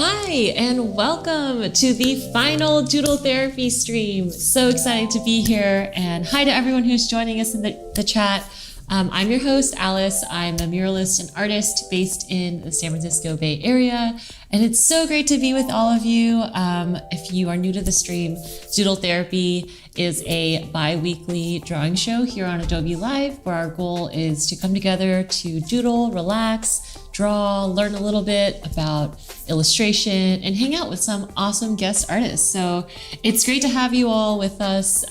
Hi, and welcome to the final Doodle Therapy stream. So excited to be here, and hi to everyone who's joining us in the chat. I'm your host, Alice. I'm a muralist and artist based in the San Francisco Bay Area, and it's so great to be with all of you. If you are new to the stream, Doodle Therapy is a bi-weekly drawing show here on Adobe Live, where our goal is to come together to doodle, relax, draw, learn a little bit about illustration, and hang out with some awesome guest artists. So it's great to have you all with us.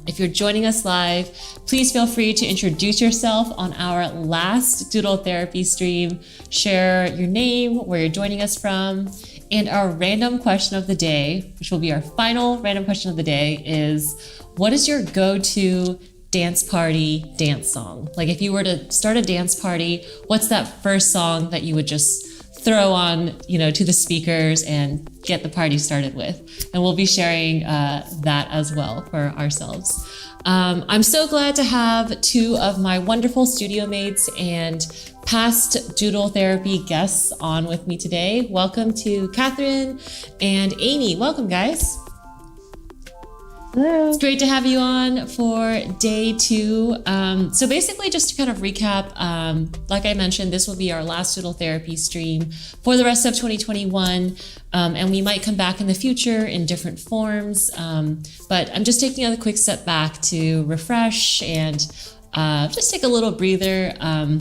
If you're joining us live, please feel free to introduce yourself on our last Doodle Therapy stream. Share your name, where you're joining us from, and our random question of the day, which will be our final random question of the day, is what is your go-to dance party dance song? Like if you were to start a dance party, what's that first song that you would just throw on, to the speakers and get the party started with? And we'll be sharing that as well for ourselves. I'm so glad to have two of my wonderful studio mates and past Doodle Therapy guests on with me today. Welcome to Catherine and Amy. Welcome, guys. Hello. It's great to have you on for day two. So basically, just to kind of recap, like I mentioned, this will be our last Doodle Therapy stream for the rest of 2021. And we might come back in the future in different forms. But I'm just taking a quick step back to refresh and just take a little breather. So,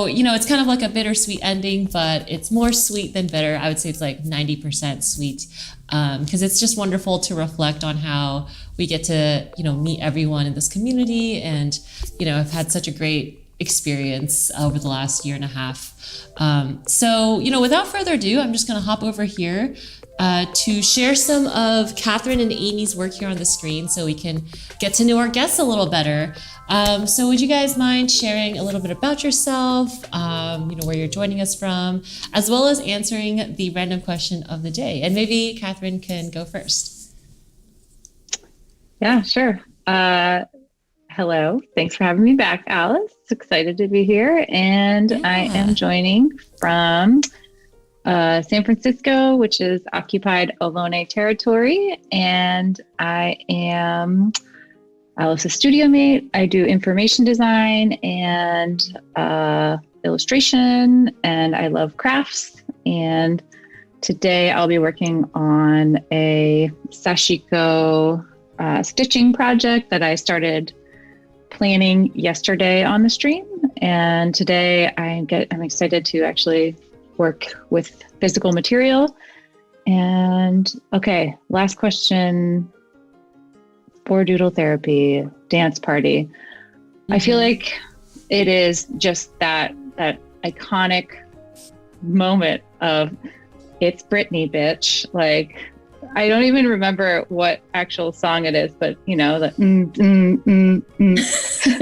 it's kind of like a bittersweet ending, but it's more sweet than bitter. I would say it's like 90% sweet, because it's just wonderful to reflect on how we get to, meet everyone in this community and, have had such a great experience over the last year and a half. So, without further ado, I'm just going to hop over here to share some of Catherine and Amy's work here on the screen so we can get to know our guests a little better. So would you guys mind sharing a little bit about yourself, where you're joining us from, as well as answering the random question of the day? And maybe Catherine can go first. Yeah, sure. Hello. Thanks for having me back, Alice. Excited to be here. And yeah. I am joining from San Francisco, which is occupied Ohlone territory. And I am Alice's studio mate. I do information design and illustration, and I love crafts. And today I'll be working on a sashiko stitching project that I started planning yesterday on the stream. And today I'm excited to actually work with physical material. And okay, last question. For Doodle Therapy, dance party. Mm-hmm. I feel like it is just that iconic moment of it's Britney, bitch. Like, I don't even remember what actual song it is, but the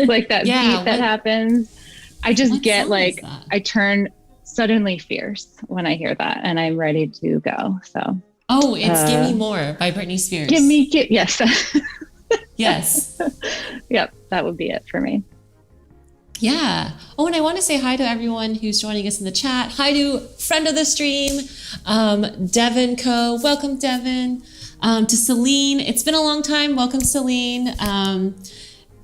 like that beat that happens. I just get like, I turn suddenly fierce when I hear that, and I'm ready to go. So. Oh, it's Give Me More by Britney Spears. Yes. Yes. Yep, that would be it for me. Yeah. Oh, and I want to say hi to everyone who's joining us in the chat. Hi to friend of the stream, Devin Co. Welcome, Devin. To Celine. It's been a long time. Welcome, Celine.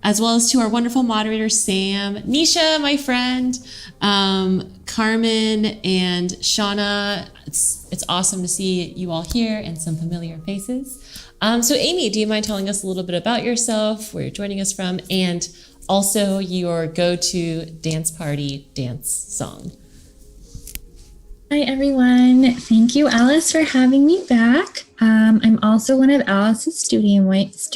As well as to our wonderful moderator, Sam. Nisha, my friend. Carmen and Shauna. It's awesome to see you all here and some familiar faces. So Amy, do you mind telling us a little bit about yourself, where you're joining us from, and also your go-to dance party dance song? Hi, everyone. Thank you, Alice, for having me back. I'm also one of Alice's studio mates,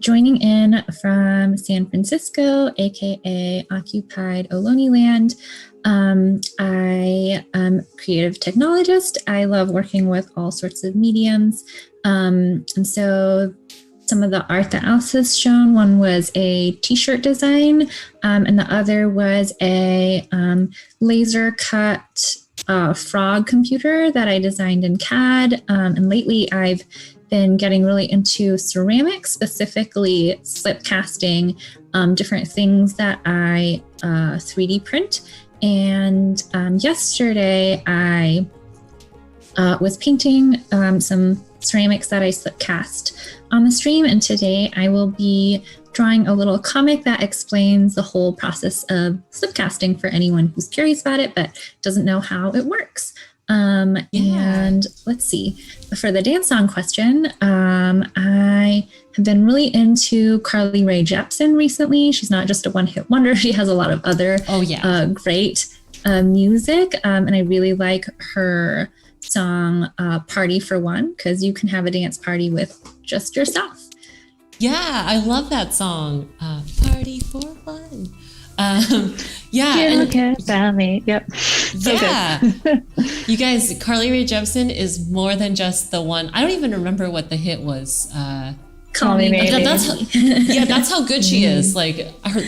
joining in from San Francisco, aka occupied Ohlone land. I am a creative technologist. I love working with all sorts of mediums. And so some of the art that Alice has shown, one was a t-shirt design, and the other was a laser cut frog computer that I designed in CAD. And lately I've been getting really into ceramics, specifically slip casting different things that I 3D print. And yesterday I was painting some ceramics that I slip cast on the stream. And today I will be drawing a little comic that explains the whole process of slip casting for anyone who's curious about it, but doesn't know how it works. And let's see, for the dance song question, I have been really into Carly Rae Jepsen recently. She's not just a one-hit wonder. She has a lot of other great music. And I really like her song Party for One, because you can have a dance party with just yourself. Yeah, I love that song. Party for One. You care about me. Yep. So good. You guys, Carly Rae Jepsen is more than just the one. I don't even remember what the hit was. Call Me Maybe. That's how good she is. Like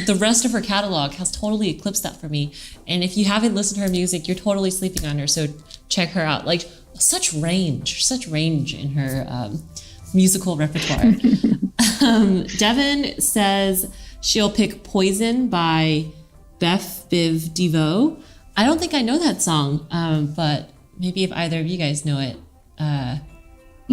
the rest of her catalog has totally eclipsed that for me. And if you haven't listened to her music, you're totally sleeping on her. So check her out. Like such range in her musical repertoire. Devin says she'll pick Poison by Beth Biv DeVoe. I don't think I know that song, but maybe if either of you guys know it. I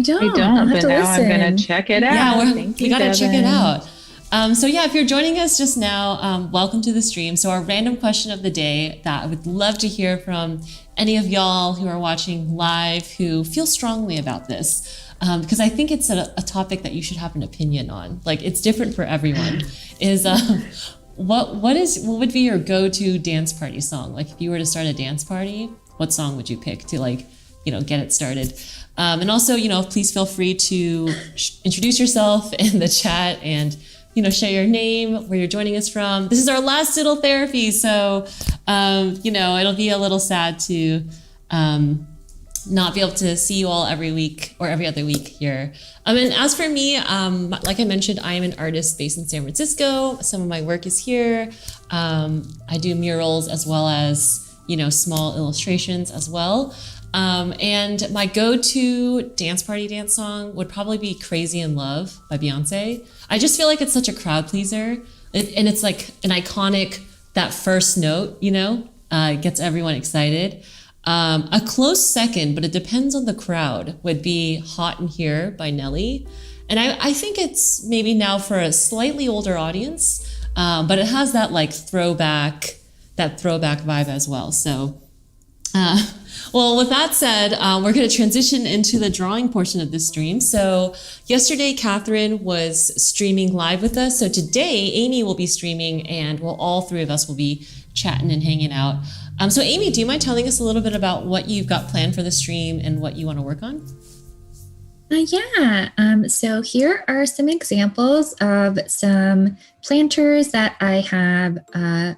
don't, but now listen. I'm going to check it out. Yeah, we got to check it out. If you're joining us just now, welcome to the stream. So our random question of the day that I would love to hear from any of y'all who are watching live who feel strongly about this. Because I think it's a topic that you should have an opinion on. Like it's different for everyone. What would be your go-to dance party song? Like if you were to start a dance party, what song would you pick to get it started? And also, please feel free to introduce yourself in the chat and, share your name, where you're joining us from. This is our last Doodle Therapy. So, it'll be a little sad to not be able to see you all every week or every other week here. And as for me, like I mentioned, I am an artist based in San Francisco. Some of my work is here. I do murals as well as, small illustrations as well. And my go-to dance party dance song would probably be Crazy in Love by Beyonce. I just feel like it's such a crowd pleaser. And it's like an iconic, that first note, gets everyone excited. A close second, but it depends on the crowd, would be Hot in Here by Nelly. And I think it's maybe now for a slightly older audience, but it has that throwback vibe as well. So, well, with that said, we're going to transition into the drawing portion of this stream. So yesterday, Catherine was streaming live with us. So today, Amy will be streaming, and all three of us will be chatting and hanging out. So Amy, do you mind telling us a little bit about what you've got planned for the stream and what you want to work on? So here are some examples of some planters that I have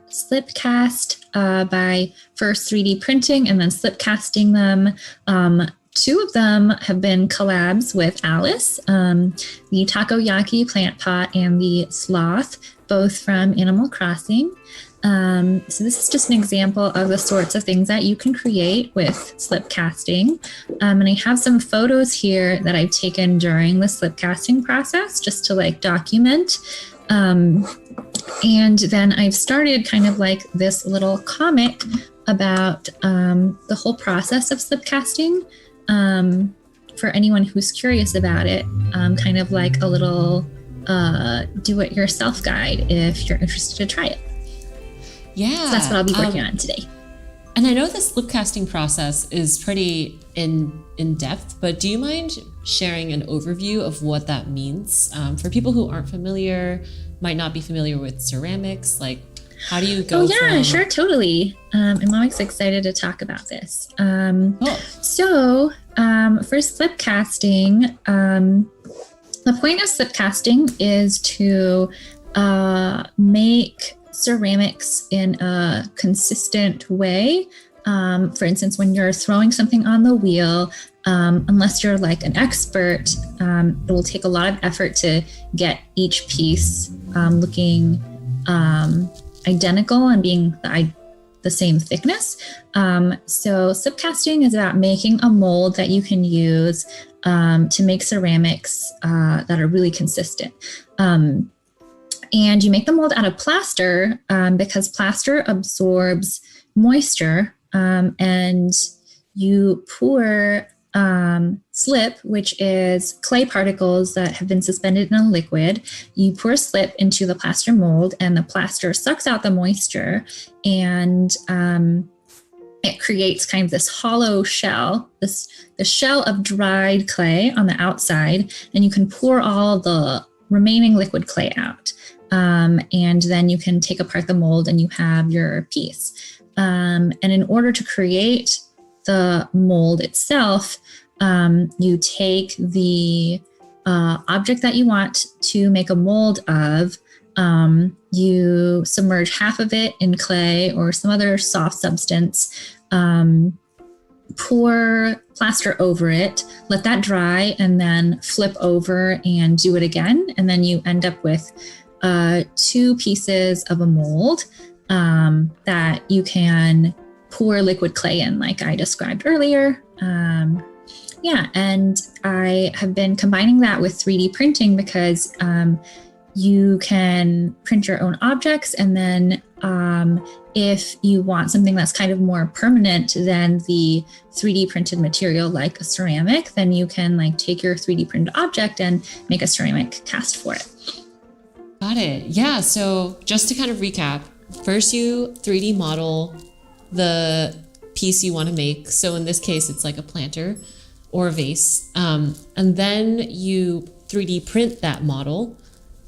slip cast by first 3D printing and then slip casting them. Two of them have been collabs with Alice, the takoyaki plant pot and the sloth, both from Animal Crossing. So this is just an example of the sorts of things that you can create with slip casting. And I have some photos here that I've taken during the slip casting process just to document. And then I've started kind of this little comic about the whole process of slip casting for anyone who's curious about it, kind of like a little do-it-yourself guide if you're interested to try it. Yeah. So that's what I'll be working on today. And I know the slip casting process is pretty in depth, but do you mind sharing an overview of what that means? For people who aren't familiar, might not be familiar with ceramics, how do you go? Oh yeah, sure, totally. I'm always excited to talk about this. So for slip casting, the point of slip casting is to make ceramics in a consistent way. For instance, when you're throwing something on the wheel, unless you're an expert, it will take a lot of effort to get each piece looking identical and being the same thickness. So slip casting is about making a mold that you can use to make ceramics that are really consistent. And you make the mold out of plaster because plaster absorbs moisture, and you pour slip, which is clay particles that have been suspended in a liquid. You pour slip into the plaster mold, and the plaster sucks out the moisture, and it creates kind of this hollow shell, the shell of dried clay on the outside, and you can pour all the remaining liquid clay out. And then you can take apart the mold and you have your piece. And in order to create the mold itself, you take the object that you want to make a mold of. You submerge half of it in clay or some other soft substance, pour plaster over it, let that dry, and then flip over and do it again. And then you end up with 2 pieces of a mold that you can pour liquid clay in, like I described earlier. And I have been combining that with 3D printing because you can print your own objects, and then if you want something that's kind of more permanent than the 3D printed material, like a ceramic, then you can like take your 3D printed object and make a ceramic cast for it. Got it. Yeah. So just to kind of recap, first you 3D model the piece you want to make. So in this case, it's like a planter or a vase. And then you 3D print that model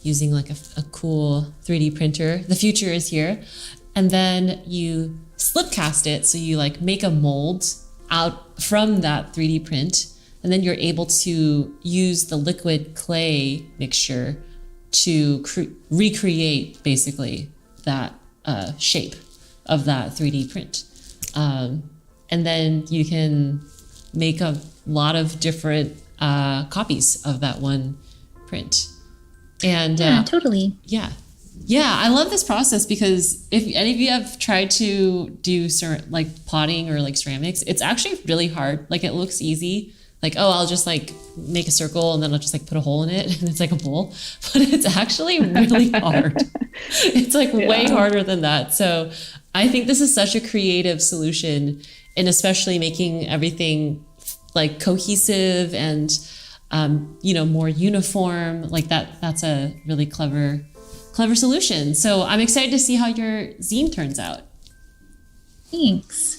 using like a cool 3D printer. The future is here. And then you slip cast it. So you like make a mold out from that 3D print. And then you're able to use the liquid clay mixture to recreate basically that shape of that 3D print. And then you can make a lot of different copies of that one print. And yeah, totally. Yeah. I love this process because if any of you have tried to do like potting or like ceramics, it's actually really hard. Like it looks easy. Like, oh, I'll just like make a circle and then I'll just like put a hole in it and it's like a bowl. But it's actually really hard. It's like way harder than that. So I think this is such a creative solution, and especially making everything like cohesive and more uniform. Like that's a really clever solution. So I'm excited to see how your zine turns out. Thanks.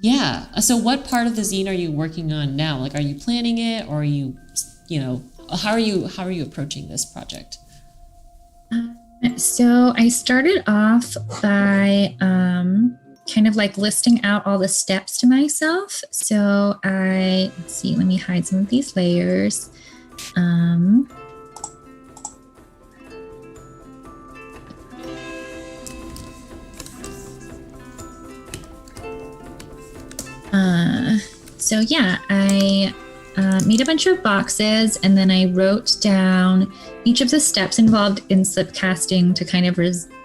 Yeah. So what part of the zine are you working on now? Like, are you planning it, or are you, how are you approaching this project? So I started off by kind of like listing out all the steps to myself. So let me hide some of these layers. I made a bunch of boxes, and then I wrote down each of the steps involved in slip casting to kind of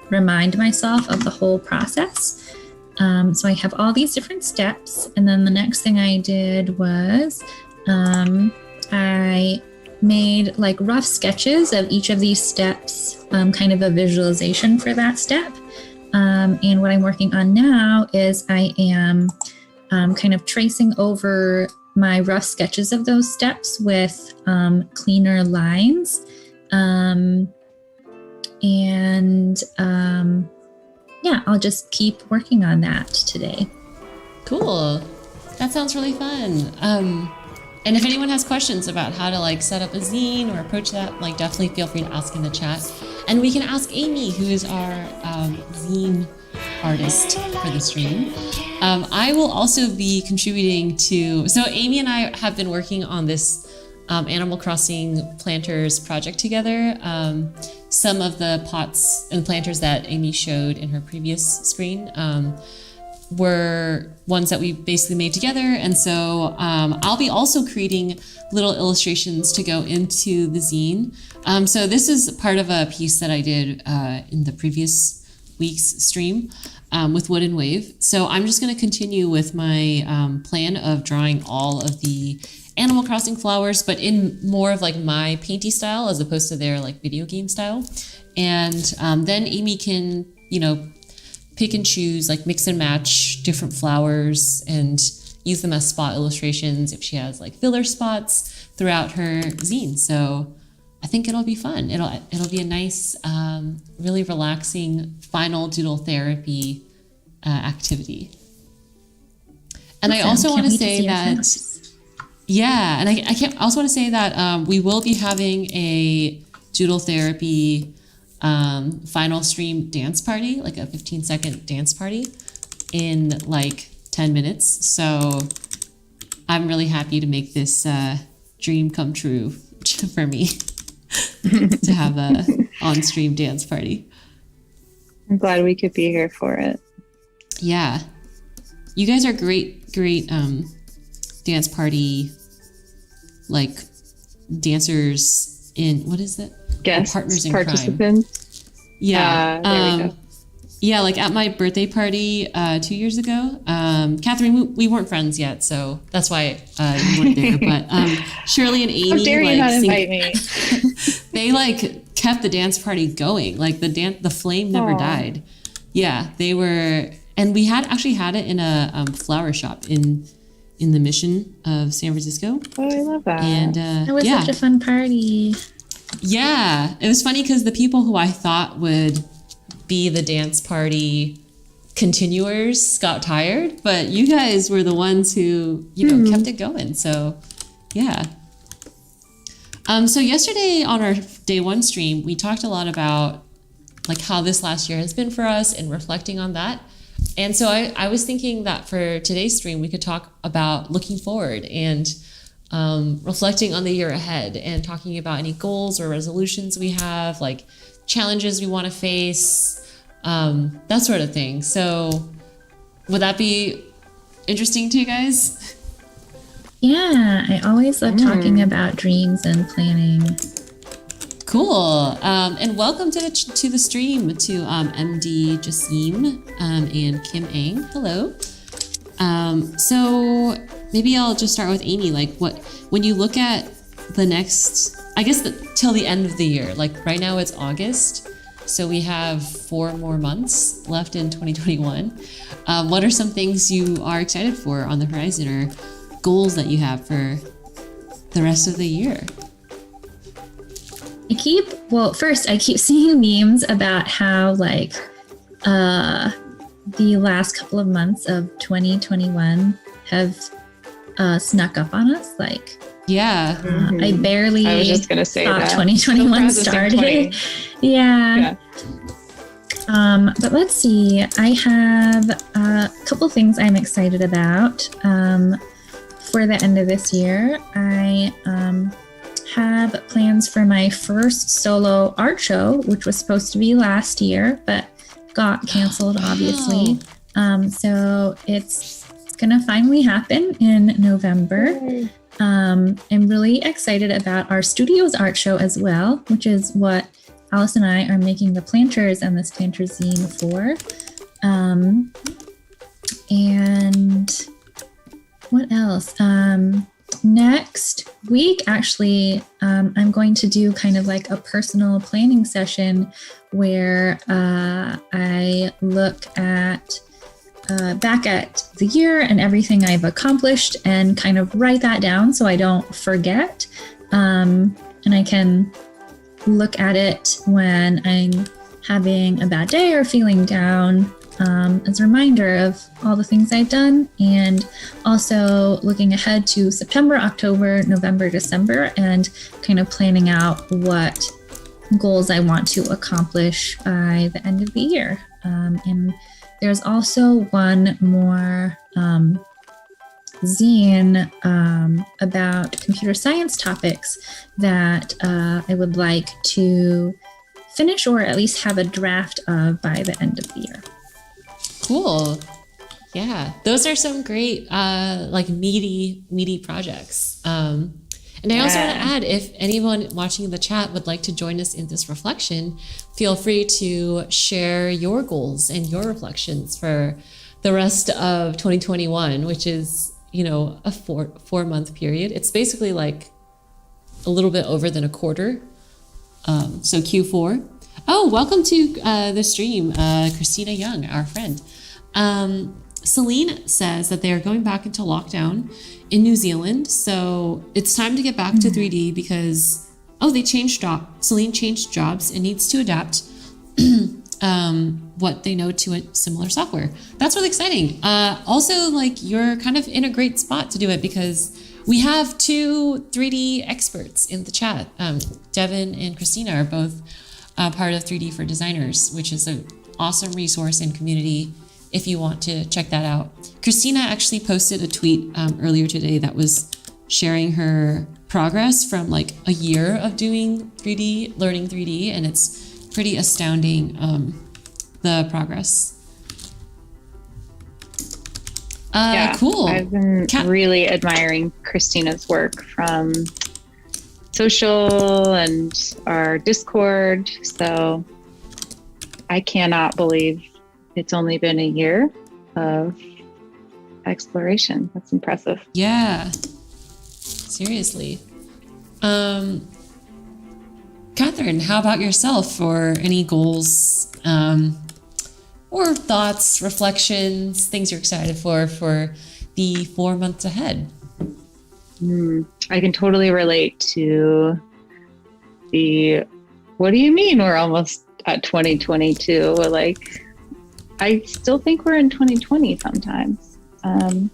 remind myself of the whole process. So I have all these different steps, and then the next thing I did was I made like rough sketches of each of these steps, kind of a visualization for that step. And what I'm working on now is I am kind of tracing over my rough sketches of those steps with cleaner lines. I'll just keep working on that today. Cool. That sounds really fun. And if anyone has questions about how to like set up a zine or approach that, like definitely feel free to ask in the chat. And we can ask Amy, who is our zine artist for the stream. I will also be contributing so Amy and I have been working on this Animal Crossing planters project together. Some of the pots and planters that Amy showed in her previous screen were ones that we basically made together. And so I'll be also creating little illustrations to go into the zine. So this is part of a piece that I did in the previous week's stream with Wood and Wave. So I'm just going to continue with my plan of drawing all of the Animal Crossing flowers, but in more of like my painty style as opposed to their like video game style. And then Amy can, pick and choose, like mix and match different flowers and use them as spot illustrations if she has like filler spots throughout her zine. So I think it'll be fun. It'll be a nice, really relaxing final doodle therapy activity. And Awesome. I also want to Can't wait say see your that, photos. yeah, and I also want to say that we will be having a doodle therapy final stream dance party, like a 15-second dance party in like 10 minutes. So I'm really happy to make this dream come true for me to have a on-stream dance party. I'm glad we could be here for it. Yeah. You guys are great dance party, like dancers in, what is it? Guests, Partners in participants. crime. Yeah. There we go. Yeah, like at my birthday party 2 years ago, Catherine, we weren't friends yet, so that's why you weren't there. But Shirley and Amy, How dare you not invite me? they like kept the dance party going. Like the flame never Aw. died. Yeah, they were, and we actually had it in a flower shop in the Mission of San Francisco. Oh, I love that. And That was yeah, such a fun party. yeah, it was funny because the people who I thought would be the dance party continuers got tired, but you guys were the ones who, kept it going. So yeah. So yesterday on our day one stream, we talked a lot about like how this last year has been for us and reflecting on that. And so I was thinking that for today's stream, we could talk about looking forward and reflecting on the year ahead and talking about any goals or resolutions we have, like challenges we want to face, that sort of thing. So would that be interesting to you guys? Yeah, I always love talking about dreams and planning. Cool. And welcome to the stream to MD Jasim and Kim Ang. Hello. So maybe I'll just start with Amy. Like, when you look at the next, I guess till the end of the year, like right now it's August, so we have 4 more months left in 2021. What are some things you are excited for on the horizon, or goals that you have for the rest of the year? I keep seeing memes about how like the last couple of months of 2021 have snuck up on us. Like, Yeah. I barely I was just gonna say thought that. 2021 Still started. processing 20. Yeah. Yeah. But let's see. I have a couple things I'm excited about for the end of this year. I have plans for my first solo art show, which was supposed to be last year, but got canceled, obviously. So it's gonna finally happen in November. I'm really excited about our studio's art show as well, which is what Alice and I are making the planters and this planter zine for. And what else? Next week, actually, I'm going to do kind of like a personal planning session where I look at back at the year and everything I've accomplished and kind of write that down so I don't forget. And I can look at it when I'm having a bad day or feeling down, as a reminder of all the things I've done, and also looking ahead to September, October, November, December, and kind of planning out what goals I want to accomplish by the end of the year. And there's also one more zine about computer science topics that I would like to finish, or at least have a draft of, by the end of the year. Cool. Yeah, those are some great, like meaty projects. And I also want to add, if anyone watching the chat would like to join us in this reflection, feel free to share your goals and your reflections for the rest of 2021, which is, a 4-month period. It's basically like a little bit over than a quarter. So Q4. Oh, welcome to the stream, Christina Young, our friend. Celine says that they are going back into lockdown in New Zealand, so it's time to get back to 3D because they changed Celine changed jobs and needs to adapt what they know to a similar software. That's really exciting. Also, like, you're kind of in a great spot to do it because we have two 3D experts in the chat. Devin and Christina are both part of 3D for Designers, which is an awesome resource and community if you want to check that out. Christina actually posted a tweet earlier today that was sharing her progress from like a year of doing 3D, learning 3D, and it's pretty astounding, the progress. Cool. I've been really admiring Christina's work from social and our Discord. So I cannot believe it's only been a year of exploration. That's impressive. Yeah, seriously. Catherine, how about yourself, or any goals or thoughts, reflections, things you're excited for the 4 months ahead? I can totally relate to what do you mean we're almost at 2022? Like, I still think we're in 2020 sometimes. I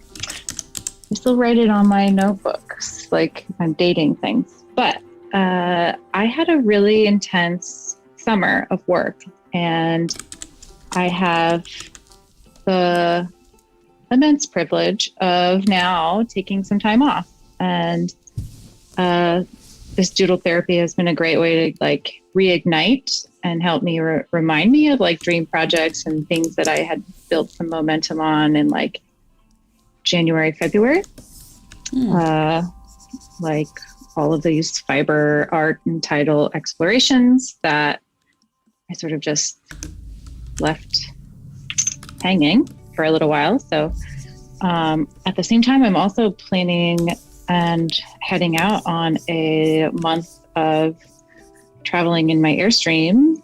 still write it on my notebooks, like I'm dating things. But I had a really intense summer of work, and I have the immense privilege of now taking some time off. And this Doodle Therapy has been a great way to like reignite and help me remind me of like dream projects and things that I had built some momentum on in like January, February. Like all of these fiber art and title explorations that I sort of just left hanging for a little while. So at the same time, I'm also planning and heading out on a month of traveling in my Airstream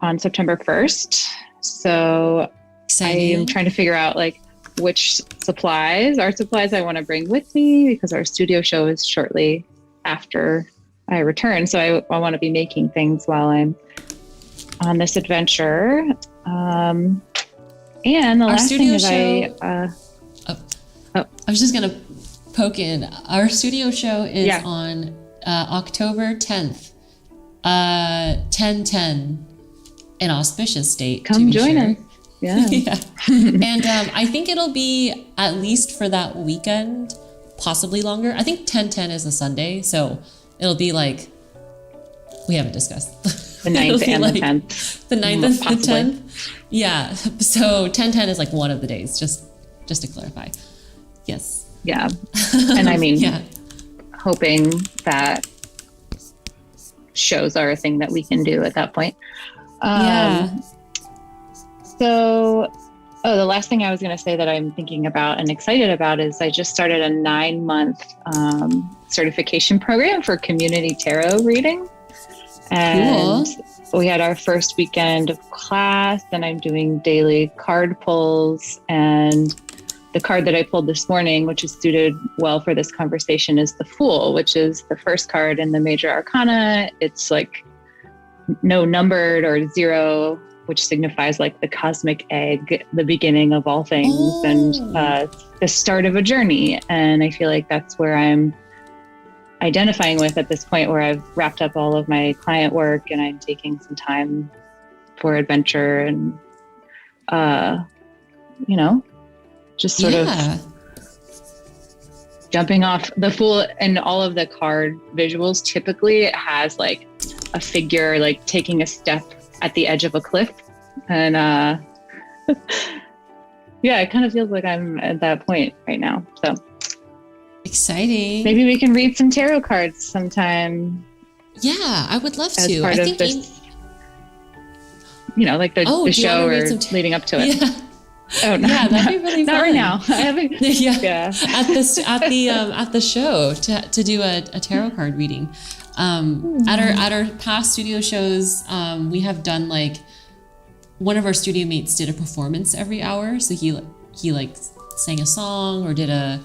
on September 1st. So Exciting. I am trying to figure out like which art supplies I want to bring with me, because our studio show is shortly after I return. So I want to be making things while I'm on this adventure. And the Our last thing studio is I was just going to poke in. Our studio show is on October 10th, 10/10, an auspicious date. Come join us. Yeah. Yeah. And I think it'll be at least for that weekend, possibly longer. I think 10/10 is a Sunday, so it'll be like, we haven't discussed. The 9th and the 10th. The 9th and the Possibly. 10th. Yeah. So 10/10 is like one of the days, just to clarify. Yes. Yeah. And I mean, Yeah. hoping that shows are a thing that we can do at that point. Yeah. So, the last thing I was going to say that I'm thinking about and excited about is I just started a 9-month certification program for community tarot reading. And we had our first weekend of class, and I'm doing daily card pulls. And the card that I pulled this morning, which is suited well for this conversation, is the Fool, which is the first card in the major arcana. It's like no numbered or 0, which signifies like the cosmic egg, the beginning of all things, and the start of a journey. And I feel like that's where I'm identifying with at this point, where I've wrapped up all of my client work and I'm taking some time for adventure and, just sort of jumping off. The Fool and all of the card visuals, typically it has like a figure like taking a step at the edge of a cliff. And it kind of feels like I'm at that point right now. So Exciting. maybe we can read some tarot cards sometime. Yeah, I would love as to. part of this, like the show or leading up to it. Yeah. Oh no, Yeah, that'd be really not fun. right now. I haven't. Yeah. At the show to do a tarot card reading. At our past studio shows, we have done like one of our studio mates did a performance every hour. So he like sang a song or did a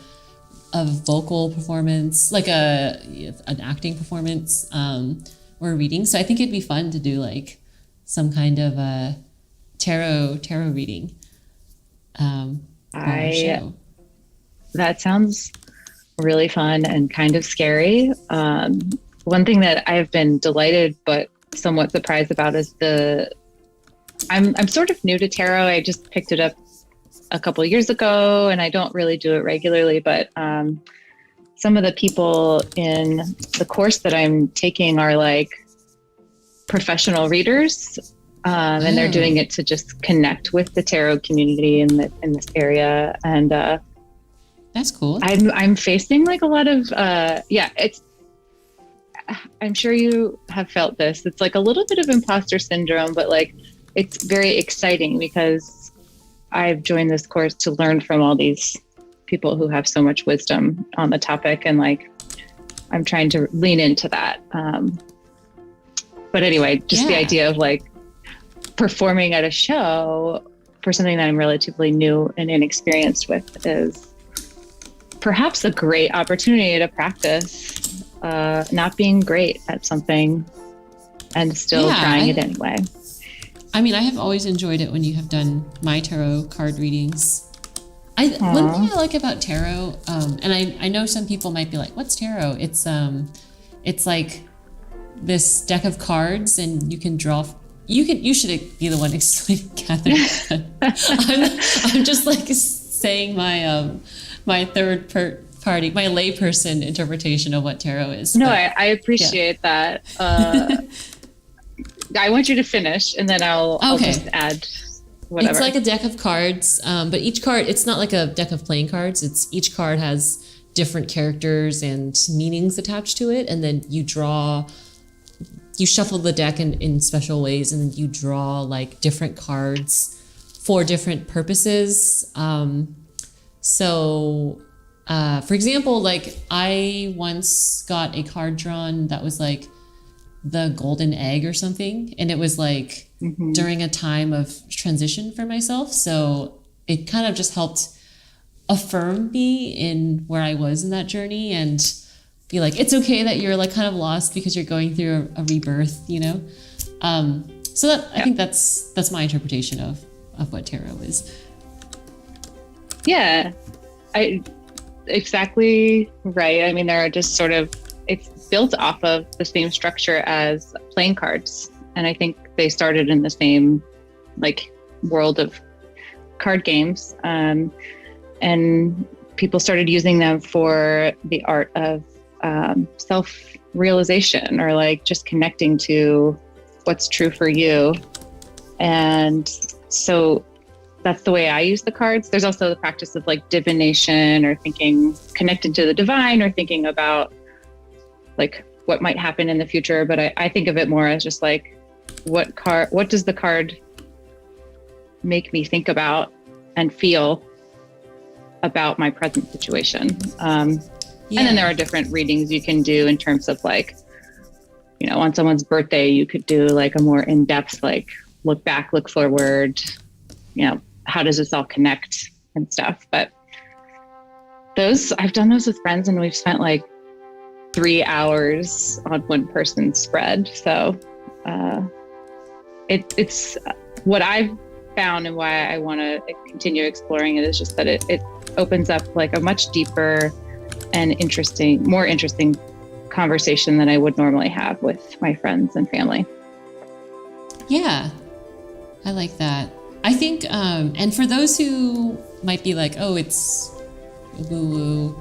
vocal performance, like an acting performance, or a reading. So I think it'd be fun to do like some kind of a tarot reading. That sounds really fun and kind of scary. One thing that I've been delighted but somewhat surprised about is I'm sort of new to tarot. I just picked it up a couple of years ago and I don't really do it regularly, but some of the people in the course that I'm taking are like professional readers. And they're doing it to just connect with the tarot community in this area. And that's cool. I'm facing like a lot of I'm sure you have felt this. It's like a little bit of imposter syndrome, but like it's very exciting because I've joined this course to learn from all these people who have so much wisdom on the topic, and like I'm trying to lean into that. But anyway, just the idea of like performing at a show for something that I'm relatively new and inexperienced with is perhaps a great opportunity to practice not being great at something and still trying it anyway. I mean, I have always enjoyed it when you have done my tarot card readings. One thing I like about tarot, and I know some people might be like, "What's tarot?" It's like this deck of cards, and you can draw. You should be the one explaining, Catherine. I'm just like saying my third party, my layperson interpretation of what tarot is. No, I appreciate that. I want you to finish, and then I'll just add whatever. It's like a deck of cards, but each card, it's not like a deck of playing cards. Each card has different characters and meanings attached to it, and then you shuffle the deck in special ways, and then you draw like different cards for different purposes. For example, like I once got a card drawn that was like the golden egg or something, and it was like during a time of transition for myself. So it kind of just helped affirm me in where I was in that journey and be like, it's okay that you're like kind of lost because you're going through a rebirth, you know? So that I think that's my interpretation of what tarot is. Yeah, exactly right. I mean, there are just sort of, it's built off of the same structure as playing cards. And I think they started in the same like world of card games. And people started using them for the art of self-realization, or like just connecting to what's true for you. And so that's the way I use the cards. There's also the practice of like divination, or thinking connected to the divine, or thinking about like what might happen in the future. But I think of it more as just like, what does the card make me think about and feel about my present situation? And then there are different readings you can do in terms of like, you know, on someone's birthday, you could do like a more in-depth, like look back, look forward, you know, how does this all connect and stuff. But I've done those with friends, and we've spent like 3 hours on one person's spread. So it's what I've found, and why I want to continue exploring it is just that it opens up like a much deeper and more interesting conversation than I would normally have with my friends and family. Yeah, I like that. I think, and for those who might be like, oh, it's woo-woo,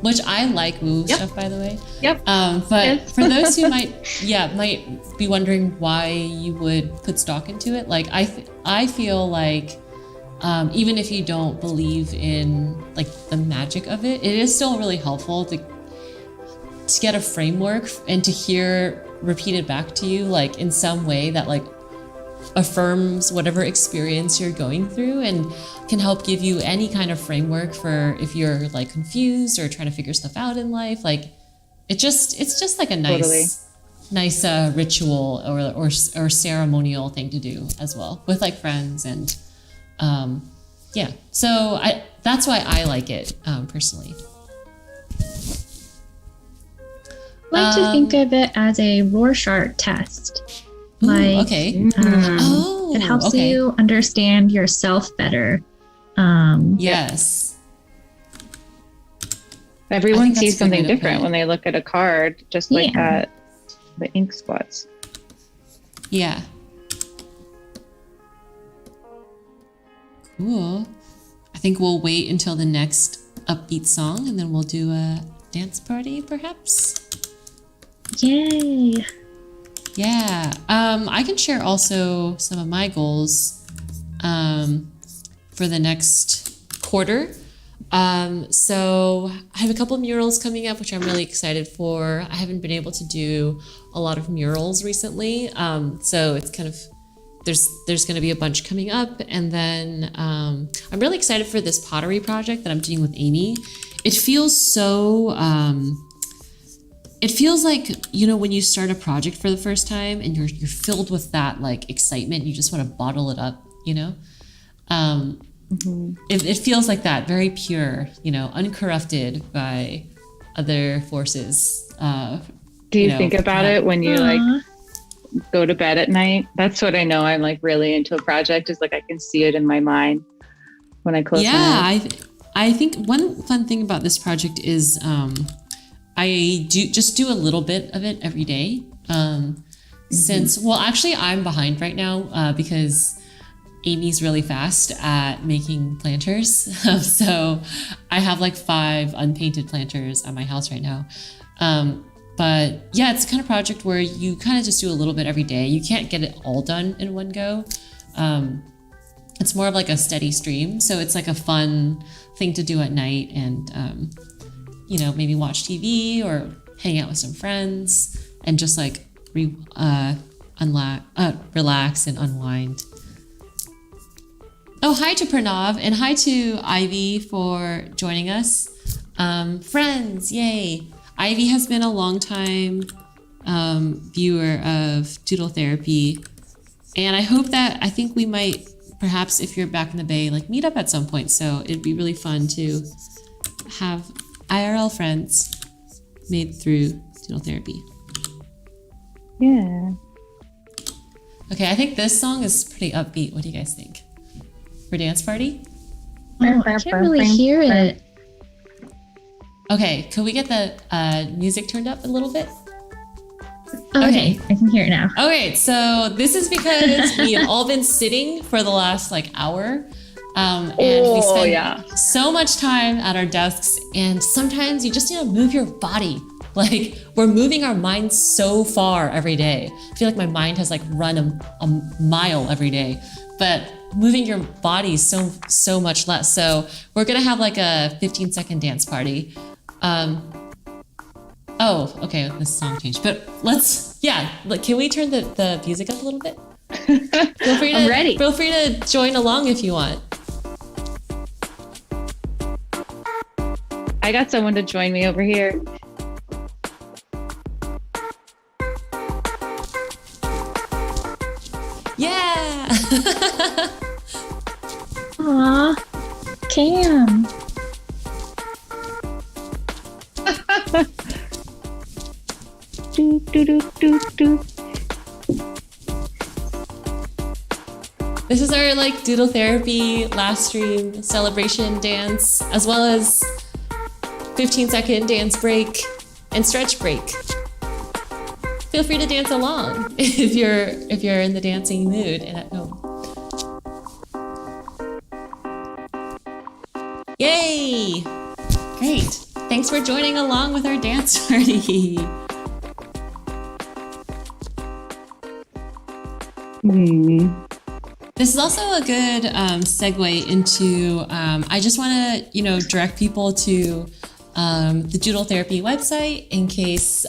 which I like woo stuff, by the way. Yep. But for those who might be wondering why you would put stock into it, like I feel like even if you don't believe in like the magic of it, it is still really helpful to get a framework and to hear repeated back to you, like in some way that like affirms whatever experience you're going through and can help give you any kind of framework for if you're like confused or trying to figure stuff out in life. Like it's just like a nice ritual or ceremonial thing to do as well with like friends and yeah. So that's why I like it personally. I like to think of it as a Rorschach test. Like, okay. It helps you understand yourself better. Yes. Everyone sees something different when they look at a card, just like at the ink spots. Yeah. Cool. I think we'll wait until the next upbeat song and then we'll do a dance party perhaps. Yay. Yeah. I can share also some of my goals for the next quarter. So I have a couple of murals coming up, which I'm really excited for. I haven't been able to do a lot of murals recently. So it's kind of, there's going to be a bunch coming up. And then I'm really excited for this pottery project that I'm doing with Amy. It feels so, it feels like, you know, when you start a project for the first time and you're filled with that like excitement, you just want to bottle it up, you know? It feels like that, very pure, you know, uncorrupted by other forces. Do you think about it when you like go to bed at night? That's what I know. I'm like really into a project is like I can see it in my mind when I close my eyes. I think one fun thing about this project is I do a little bit of it every day. Since, well, actually I'm behind right now because Amy's really fast at making planters. So I have like 5 unpainted planters at my house right now. But yeah, it's the kind of project where you kind of just do a little bit every day. You can't get it all done in one go. It's more of like a steady stream. So it's like a fun thing to do at night and, you know, maybe watch TV or hang out with some friends and just like relax and unwind. Oh, hi to Pranav and hi to Ivy for joining us. Friends, yay. Ivy has been a long time viewer of Doodle Therapy. And I think we might, perhaps if you're back in the Bay, like meet up at some point. So it'd be really fun to have IRL friends made through Doodle Therapy. Yeah. Okay, I think this song is pretty upbeat. What do you guys think? For dance party? Oh, I can't really hear it. Okay, could we get the music turned up a little bit? Okay, I can hear it now. Okay, so this is because we have all been sitting for the last like hour. And we spend so much time at our desks, and sometimes you just need to move your body. Like we're moving our minds so far every day. I feel like my mind has like run a mile every day, but moving your body so much less. So we're gonna have like a 15-second dance party. Oh, okay, this song changed, but can we turn the music up a little bit? I'm ready. Feel free to join along if you want. I got someone to join me over here. Yeah! Aw, Cam. Do, do, do, do, do. This is our like Doodle Therapy last stream celebration dance, as well as 15-second dance break and stretch break. Feel free to dance along if you're in the dancing mood and at home. Yay! Great. Thanks for joining along with our dance party. This is also a good segue into, I just want to, direct people to the Doodle Therapy website in case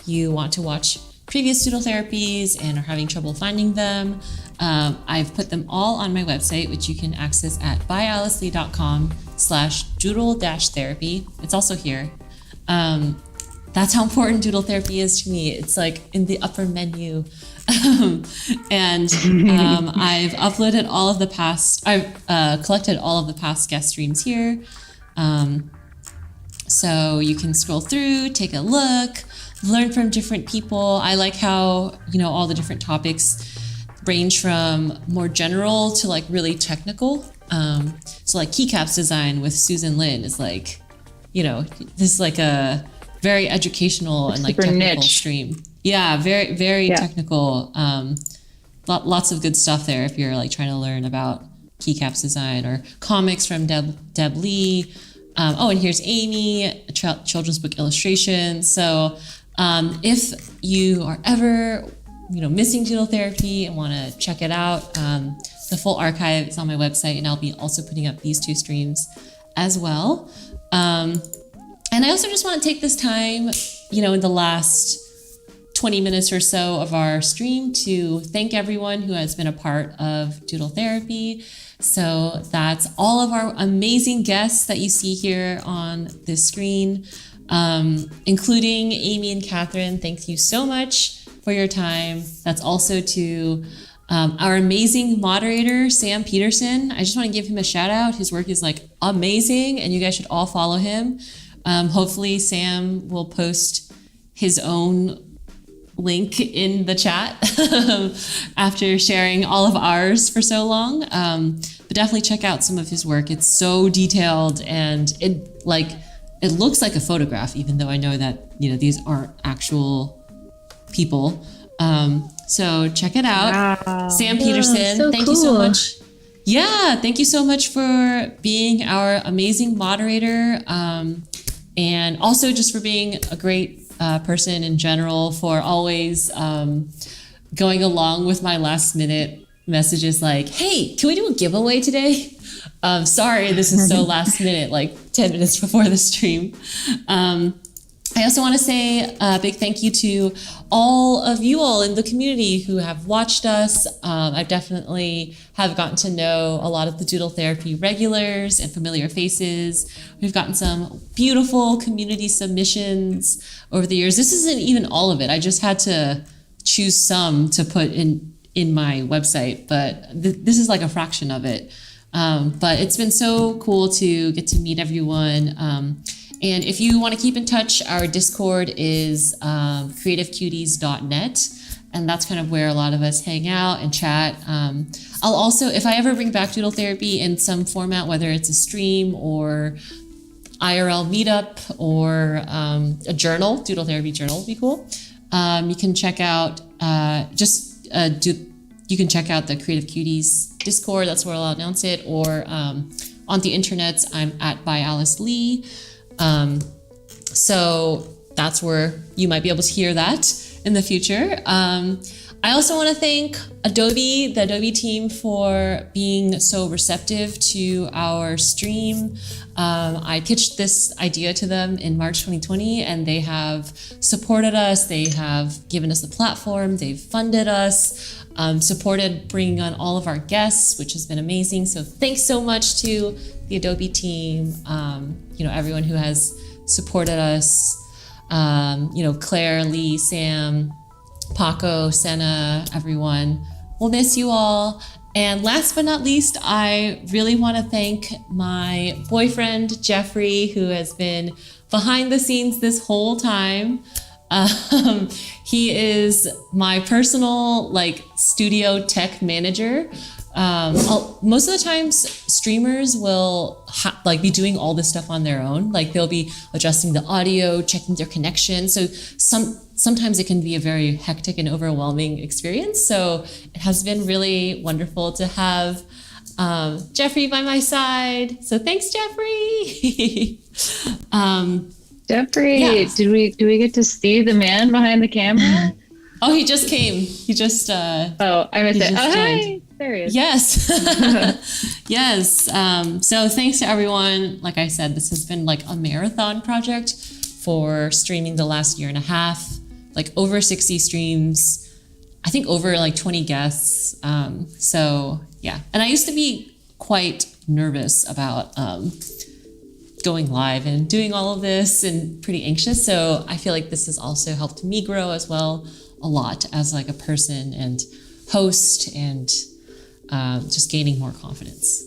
you want to watch previous Doodle therapies and are having trouble finding them, I've put them all on my website, which you can access at byalicely.com/doodle-therapy. It's also here. That's how important Doodle Therapy is to me. It's like in the upper menu. And I've uploaded all of the past, I've collected all of the past guest streams here. So you can scroll through, take a look, learn from different people. I like how, all the different topics range from more general to like really technical. So like keycaps design with Susan Lin is like, this is like a very educational and like technical stream. Yeah, very, very technical. Lots of good stuff there if you're like trying to learn about keycaps design, or comics from Deb Lee. And here's Amy, children's book illustrations. So if you are ever, missing Doodle Therapy and want to check it out, the full archive is on my website, and I'll be also putting up these 2 streams as well. And I also just want to take this time, in the last 20 minutes or so of our stream to thank everyone who has been a part of Doodle Therapy. So that's all of our amazing guests that you see here on this screen, including Amy and Catherine. Thank you so much for your time. That's also to our amazing moderator, Sam Peterson. I just want to give him a shout out. His work is like amazing, and you guys should all follow him. Hopefully Sam will post his own link in the chat after sharing all of ours for so long. But definitely check out some of his work. It's so detailed, and it looks like a photograph, even though I know that, these aren't actual people. So check it out. Wow. Sam Peterson, so thank cool. you so much. Yeah, thank you so much for being our amazing moderator. And also just for being a great person in general, for always going along with my last minute messages like, hey, can we do a giveaway today? Sorry, this is so last minute, like 10 minutes before the stream. I also want to say a big thank you to all of you all in the community who have watched us. I definitely have gotten to know a lot of the Doodle Therapy regulars and familiar faces. We've gotten some beautiful community submissions over the years. This isn't even all of it. I just had to choose some to put in my website, but this is like a fraction of it. But it's been so cool to get to meet everyone. And if you want to keep in touch, our Discord is creativecuties.net. And that's kind of where a lot of us hang out and chat. I'll also, if I ever bring back Doodle Therapy in some format, whether it's a stream or IRL meetup or a journal, Doodle Therapy journal would be cool. You can check out you can check out the Creative Cuties Discord. That's where I'll announce it. Or on the internets, I'm at by Alice Lee. So that's where you might be able to hear that in the future. I also want to thank Adobe, the Adobe team, for being so receptive to our stream. I pitched this idea to them in March 2020, and they have supported us. They have given us the platform. They've funded us, supported bringing on all of our guests, which has been amazing. So thanks so much to the Adobe team, everyone who has supported us, Claire, Lee, Sam, Paco, Senna, everyone. We'll miss you all. And last but not least, I really want to thank my boyfriend, Jeffrey, who has been behind the scenes this whole time. He is my personal studio tech manager. Most of the times streamers will be doing all this stuff on their own. They'll be adjusting the audio, checking their connection. So sometimes it can be a very hectic and overwhelming experience. So it has been really wonderful to have Jeffrey by my side. So thanks, Jeffrey. Jeffrey, yeah. Do we get to see the man behind the camera? Oh, he just came. He just I missed it. Oh, hi. There he is. Yes. Yes. So thanks to everyone. Like I said, this has been a marathon project for streaming the last year and a half like over 60 streams, I think over like 20 guests. So yeah, and I used to be quite nervous about going live and doing all of this and pretty anxious. So I feel like this has also helped me grow as well a lot as like a person and host and just gaining more confidence.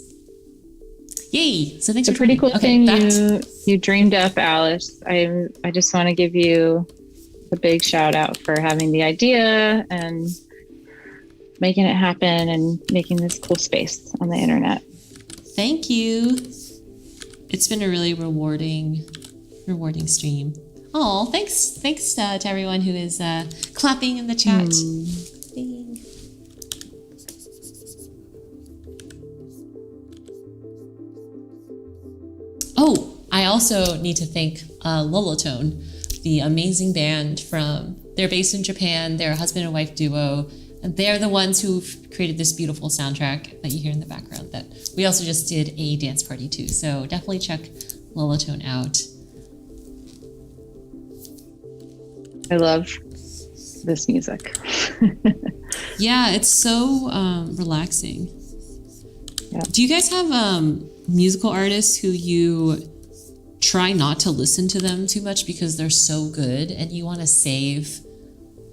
Yay! So thanks It's for a pretty cool thing you dreamed up, Alice. I just want to give you a big shout out for having the idea and making it happen and making this cool space on the internet. Thank you. It's been a really rewarding stream. Oh, thanks to everyone who is clapping in the chat. Oh, I also need to thank Lolotone, the amazing band they're based in Japan. They're a husband and wife duo, and they're the ones who've created this beautiful soundtrack that you hear in the background that we also just did a dance party to. So definitely check Lolotone out. I love this music. Yeah, it's so relaxing. Yeah. Do you guys have musical artists who you try not to listen to them too much because they're so good and you want to save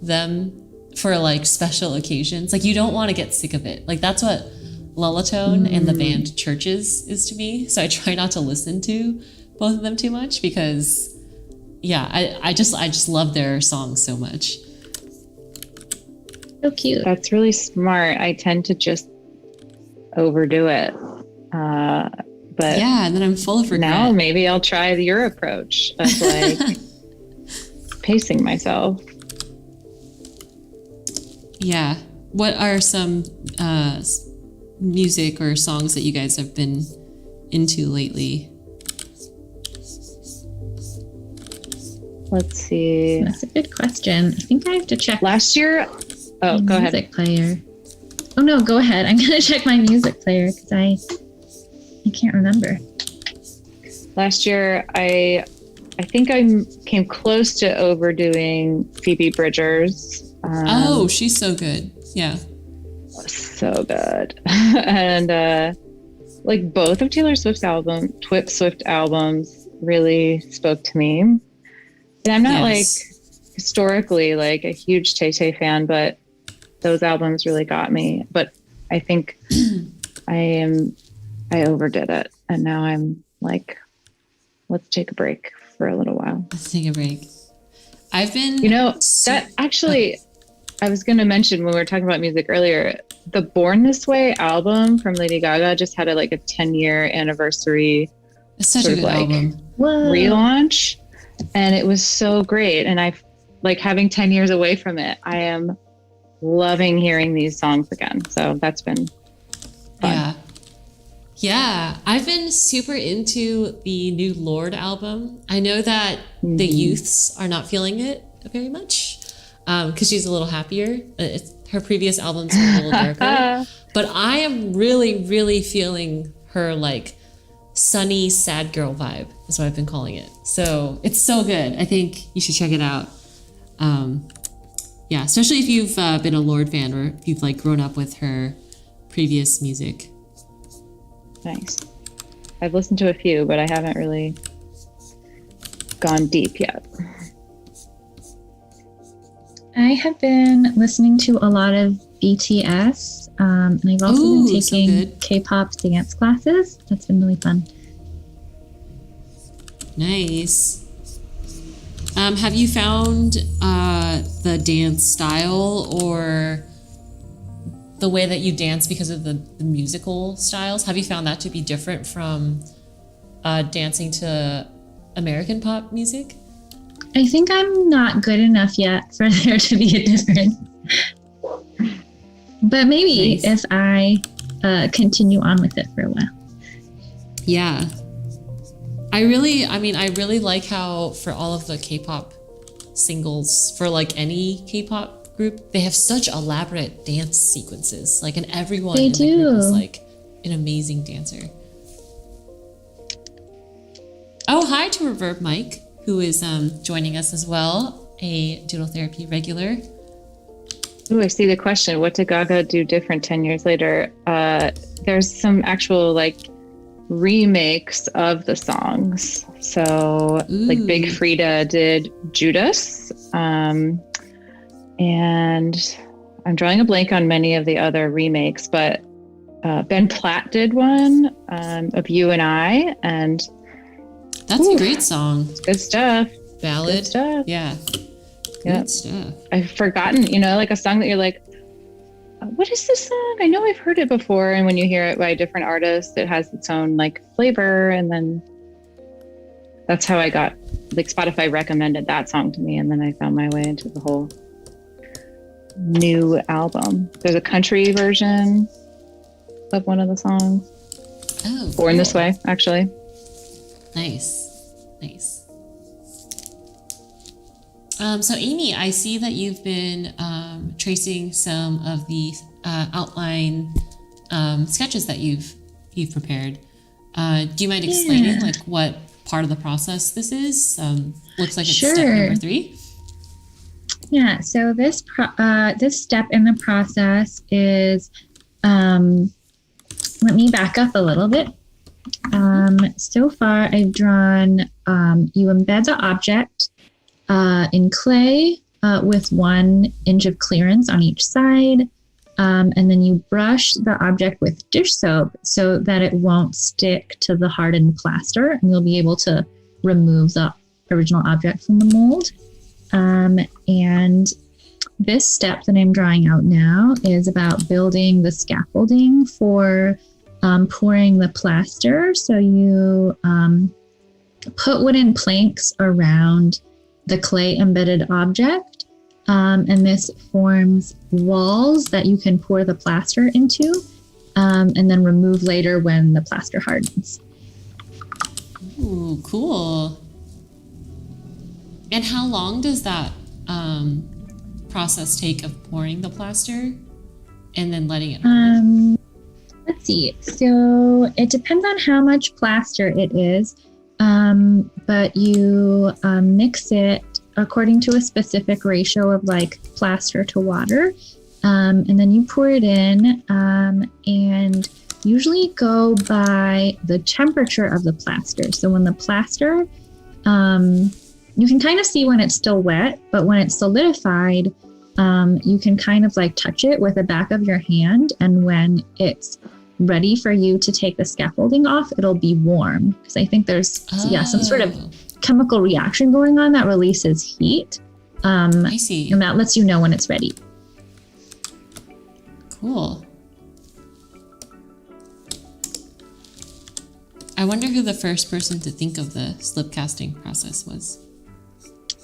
them for like special occasions? Like you don't want to get sick of it. Like that's what Lolotone and the band Churches is to me. So I try not to listen to both of them too much because yeah, I just love their songs so much. So cute. That's really smart. I tend to just overdo it. But yeah, and then I'm full of regret. Now maybe I'll try your approach of like pacing myself. Yeah. What are some music or songs that you guys have been into lately? Let's see. That's a good question. I think I have to check Last year, oh, go ahead. music player. Oh no, go ahead. I'm gonna check my music player because I can't remember. Last year, I think I came close to overdoing Phoebe Bridgers. Oh, she's so good. Yeah. So good. And like both of Taylor Swift's albums really spoke to me. And I'm not like historically like a huge Tay-Tay fan, but those albums really got me. But I think I overdid it. And now I'm like, let's take a break for a little while. Let's take a break. I've been... that actually, I was going to mention when we were talking about music earlier, the Born This Way album from Lady Gaga just had a 10-year anniversary. It's such a good album. Relaunch. And it was so great. And I like having 10 years away from it, I am loving hearing these songs again. So that's been fun. Yeah, I've been super into the new Lorde album. I know that the youths are not feeling it very much because she's a little happier. Her previous albums were a little darker. But I am really, really feeling her like sunny, sad girl vibe is what I've been calling it. So it's so good. I think you should check it out. Yeah, especially if you've been a Lorde fan or if you've like grown up with her previous music. Nice. I've listened to a few, but I haven't really gone deep yet. I have been listening to a lot of BTS, and I've also been taking K-pop dance classes. That's been really fun. Nice. Have you found the dance style or the way that you dance because of the musical styles? Have you found that to be different from dancing to American pop music? I think I'm not good enough yet for there to be a difference. But maybe if I continue on with it for a while. Yeah. I really like how for all of the K-pop singles, for like any K-pop group, they have such elaborate dance sequences. Like, and everyone in the group is like an amazing dancer. Oh, hi to Reverb Mike, who is joining us as well. a Doodle Therapy regular. Ooh, I see the question. What did Gaga do different 10 years later? There's some actual like remakes of the songs. So like Big Frida did Judas. And I'm drawing a blank on many of the other remakes, but Ben Platt did one of You and I. And that's a great song. Good stuff. Ballad. Good stuff. Yeah. Good stuff. I've forgotten, like a song that you're like, what is this song? I know I've heard it before. And when you hear it by different artists, it has its own like flavor. And then that's how I got, like Spotify recommended that song to me. And then I found my way into the whole new album. There's a country version of one of the songs. Oh, Born This Way, actually. Nice. So Amy, I see that you've been tracing some of the outline sketches that you've prepared. Do you mind explaining like what part of the process this is? Looks like it's step number 3. Yeah. So this step in the process is. Let me back up a little bit. So far, I've drawn. You embed the object in clay with 1 inch of clearance on each side. And then you brush the object with dish soap so that it won't stick to the hardened plaster, and you'll be able to remove the original object from the mold. And this step that I'm drawing out now is about building the scaffolding for pouring the plaster. So you put wooden planks around the clay embedded object, and this forms walls that you can pour the plaster into, and then remove later when the plaster hardens. Ooh, cool. And how long does that process take of pouring the plaster and then letting it harden? Let's see. So it depends on how much plaster it is. But you mix it according to a specific ratio of like plaster to water. And then you pour it in, and usually go by the temperature of the plaster. So when the plaster, you can kind of see when it's still wet, but when it's solidified, you can kind of like touch it with the back of your hand. And when it's ready for you to take the scaffolding off, it'll be warm, because I think there's some sort of chemical reaction going on that releases heat. I see. And that lets you know when it's ready. Cool. I wonder who the first person to think of the slip casting process was.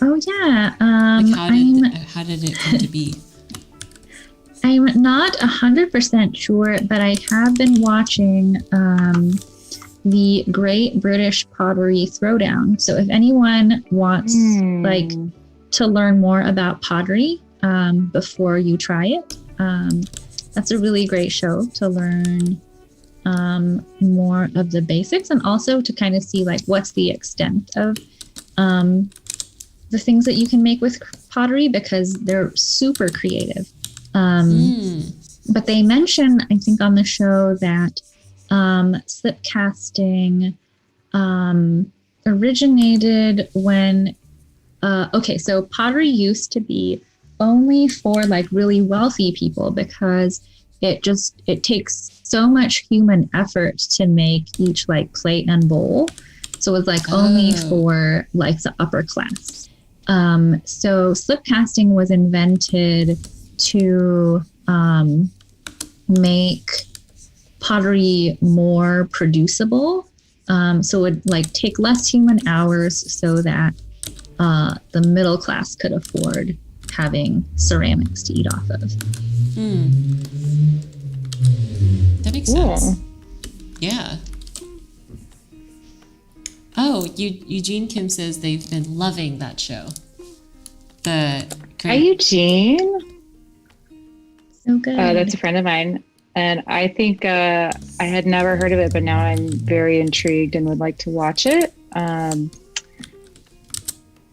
Oh yeah. How did it come to be? I'm not 100% sure, but I have been watching the Great British Pottery Throwdown. So if anyone wants to learn more about pottery before you try it, that's a really great show to learn more of the basics, and also to kind of see like what's the extent of the things that you can make with pottery, because they're super creative. But they mention, I think, on the show that slip casting originated when, so pottery used to be only for like really wealthy people, because it takes so much human effort to make each like plate and bowl. So it's like only for like the upper class. So slip casting was invented to make pottery more producible. So it would like take less human hours so that the middle class could afford having ceramics to eat off of. That makes sense. Yeah. Oh, Eugene Kim says they've been loving that show. Hi, Eugene. So good. That's a friend of mine. And I think I had never heard of it, but now I'm very intrigued and would like to watch it.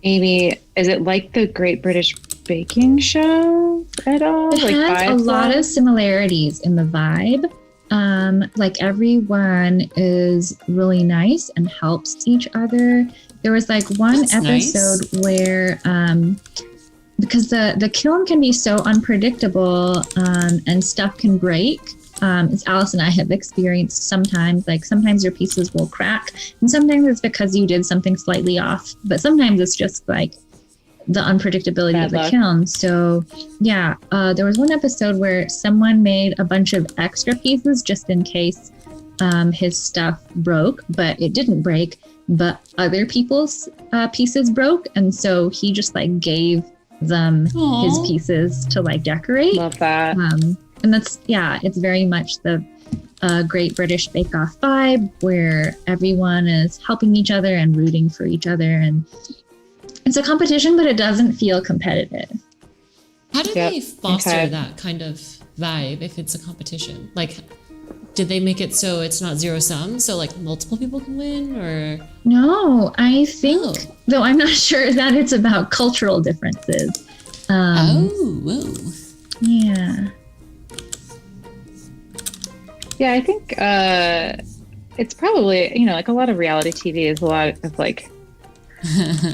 Amy, is it like the Great British Baking Show at all? It has a lot of similarities in the vibe. Like everyone is really nice and helps each other. There was like one episode where because the kiln can be so unpredictable and stuff can break. As Alice and I have experienced sometimes, like sometimes your pieces will crack and sometimes it's because you did something slightly off, but sometimes it's just like the unpredictability of the kiln. So yeah, there was one episode where someone made a bunch of extra pieces just in case his stuff broke, but it didn't break, but other people's pieces broke. And so he just like gave them his pieces to like decorate. Love that. And that's, yeah, it's very much the Great British Bake Off vibe where everyone is helping each other and rooting for each other. And it's a competition, but it doesn't feel competitive. How do they foster that kind of vibe if it's a competition? Like, did they make it so it's not zero sum? So like multiple people can win or? No, I think, though I'm not sure that it's about cultural differences. Yeah. Yeah, I think it's probably, like a lot of reality TV is a lot of like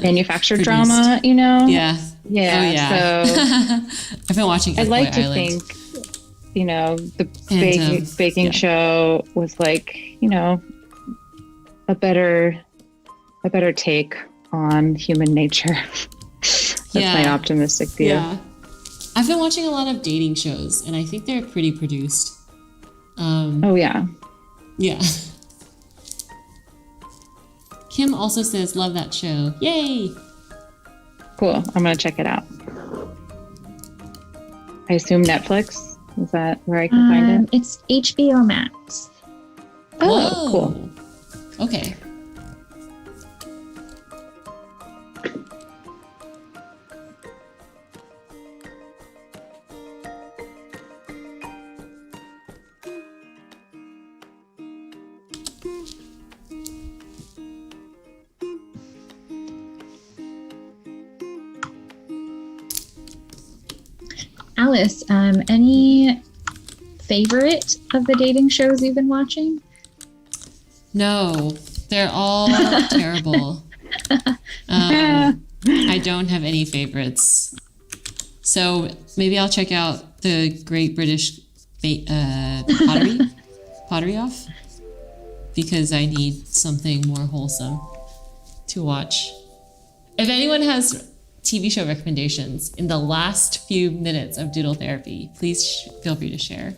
manufactured drama, Yeah. Yeah. Oh, yeah. So I've been watching I'd like to Island. think, the baking show was like, a better take on human nature. That's my optimistic view. Yeah. I've been watching a lot of dating shows and I think they're pretty produced. Oh yeah. Yeah. Kim also says, love that show. Yay! Cool. I'm going to check it out. I assume Netflix. Is that where I can find it? It's HBO Max. Oh, cool. Okay. Alice, any favorite of the dating shows you've been watching? No, they're all terrible. I don't have any favorites. So maybe I'll check out the Great British Pottery Off because I need something more wholesome to watch. If anyone has TV show recommendations in the last few minutes of Doodle Therapy, please feel free to share.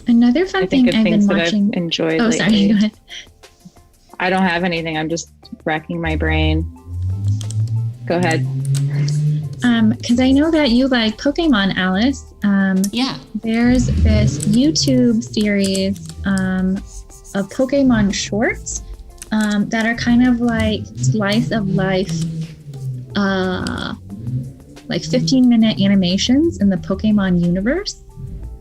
Another fun thing I've been watching. I've enjoyed lately. Sorry, go ahead. I don't have anything. I'm just racking my brain. Go ahead. Because I know that you like Pokemon, Alice. Yeah. There's this YouTube series of Pokemon shorts that are kind of like slice of life, like 15-minute animations in the Pokemon universe.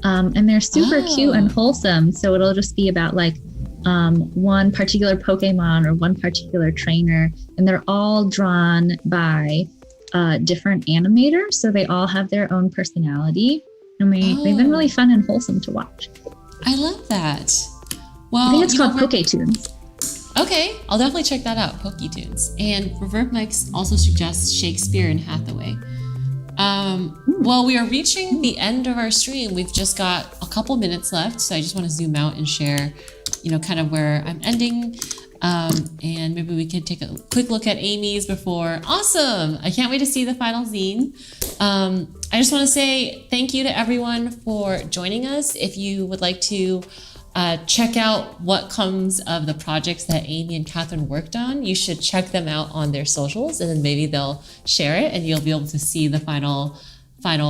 And they're super cute and wholesome. So it'll just be about like one particular Pokemon or one particular trainer. And they're all drawn by different animators. So they all have their own personality. And they've been really fun and wholesome to watch. I love that. Well, I think it's called Poketunes. Okay, I'll definitely check that out, Poketunes. And Reverb Mike's also suggests Shakespeare and Hathaway. Well, we are reaching the end of our stream. We've just got a couple minutes left, so I just want to zoom out and share, kind of where I'm ending. And maybe we could take a quick look at Amy's before. Awesome! I can't wait to see the final zine. I just want to say thank you to everyone for joining us. If you would like to check out what comes of the projects that Amy and Catherine worked on, you should check them out on their socials, and then maybe they'll share it and you'll be able to see the final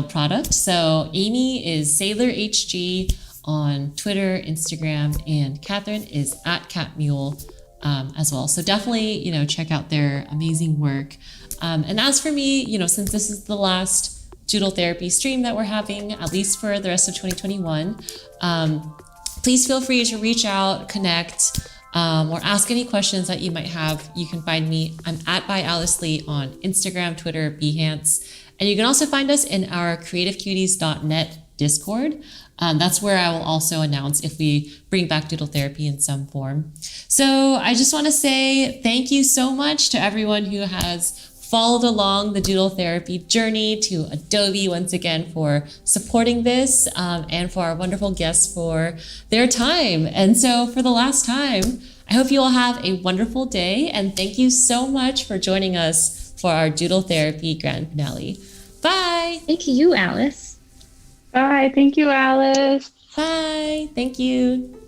product. So Amy is Sailor HG on Twitter, Instagram, and Catherine is @CatMule as well. So definitely, check out their amazing work. And as for me, since this is the last Doodle Therapy stream that we're having, at least for the rest of 2021, please feel free to reach out, connect, or ask any questions that you might have. You can find me. I'm at by Alice Lee on Instagram, Twitter, Behance. And you can also find us in our creativecuties.net Discord. That's where I will also announce if we bring back Doodle Therapy in some form. So I just want to say thank you so much to everyone who has followed along the Doodle Therapy journey, to Adobe once again for supporting this, and for our wonderful guests for their time. And so for the last time, I hope you all have a wonderful day, and thank you so much for joining us for our Doodle Therapy grand finale. Bye. Thank you, Alice. Bye. Thank you, Alice. Bye. Thank you.